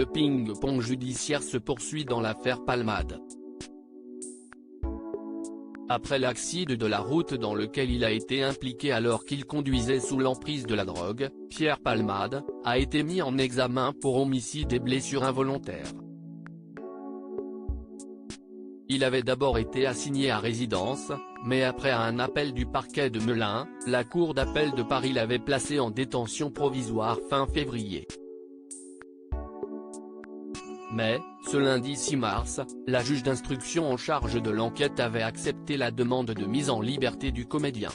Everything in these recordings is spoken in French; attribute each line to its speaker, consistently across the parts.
Speaker 1: Le ping-pong judiciaire se poursuit dans l'affaire Palmade. Après l'accident de la route dans lequel il a été impliqué alors qu'il conduisait sous l'emprise de la drogue, Pierre Palmade a été mis en examen pour homicide et blessures involontaires. Il avait d'abord été assigné à résidence, mais après un appel du parquet de Melun, la cour d'appel de Paris l'avait placé en détention provisoire fin février. Mais, ce lundi 6 mars, la juge d'instruction en charge de l'enquête avait accepté la demande de mise en liberté du comédien.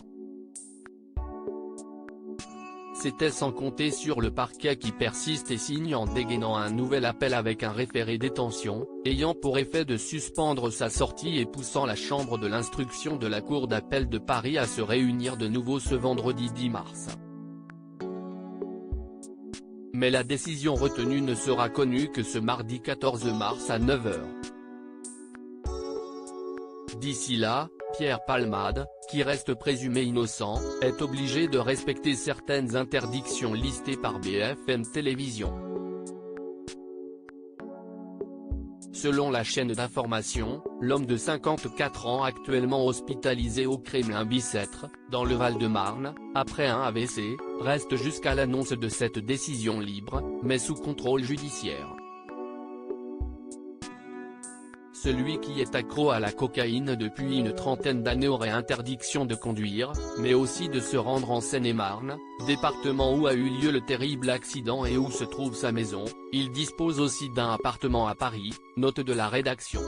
Speaker 1: C'était sans compter sur le parquet qui persiste et signe en dégainant un nouvel appel avec un référé détention, ayant pour effet de suspendre sa sortie et poussant la chambre de l'instruction de la cour d'appel de Paris à se réunir de nouveau ce vendredi 10 mars. Mais la décision retenue ne sera connue que ce mardi 14 mars à 9 h. D'ici là, Pierre Palmade, qui reste présumé innocent, est obligé de respecter certaines interdictions listées par BFM Télévisions. Selon la chaîne d'information, l'homme de 54 ans actuellement hospitalisé au Kremlin-Bicêtre, dans le Val-de-Marne, après un AVC, reste jusqu'à l'annonce de cette décision libre, mais sous contrôle judiciaire. Celui qui est accro à la cocaïne depuis une trentaine d'années aurait interdiction de conduire, mais aussi de se rendre en Seine-et-Marne, département où a eu lieu le terrible accident et où se trouve sa maison. Il dispose aussi d'un appartement à Paris, note de la rédaction.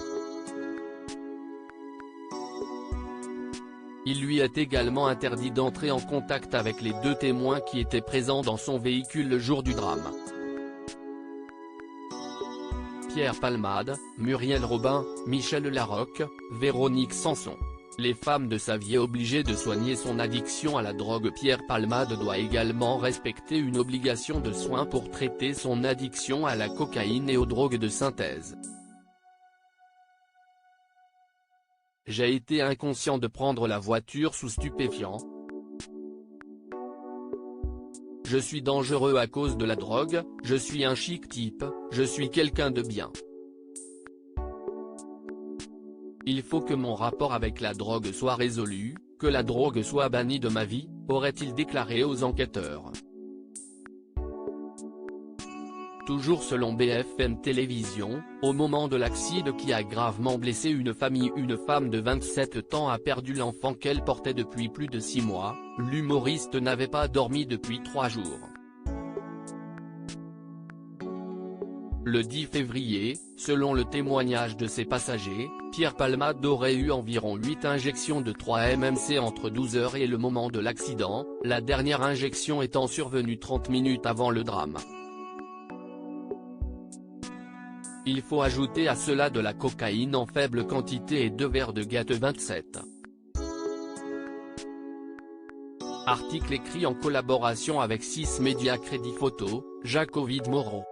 Speaker 1: Il lui est également interdit d'entrer en contact avec les deux témoins qui étaient présents dans son véhicule le jour du drame. Pierre Palmade, Muriel Robin, Michel Larocque, Véronique Sanson. Les femmes de sa vie obligées de soigner son addiction à la drogue. Pierre Palmade doit également respecter une obligation de soins pour traiter son addiction à la cocaïne et aux drogues de synthèse. J'ai été inconscient de prendre la voiture sous stupéfiants. Je suis dangereux à cause de la drogue, je suis un chic type, je suis quelqu'un de bien. Il faut que mon rapport avec la drogue soit résolu, que la drogue soit bannie de ma vie, aurait-il déclaré aux enquêteurs. Toujours selon BFM Télévisions, au moment de l'accident qui a gravement blessé une famille, une femme de 27 ans a perdu l'enfant qu'elle portait depuis plus de 6 mois, l'humoriste n'avait pas dormi depuis 3 jours. Le 10 février, selon le témoignage de ses passagers, Pierre Palmade aurait eu environ 8 injections de 3 MMC entre 12 h et le moment de l'accident, la dernière injection étant survenue 30 minutes avant le drame. Il faut ajouter à cela de la cocaïne en faible quantité et 2 verres de Gatte 27. Article écrit en collaboration avec 6 médias. Crédit photo, Jacques-Ovid Moreau.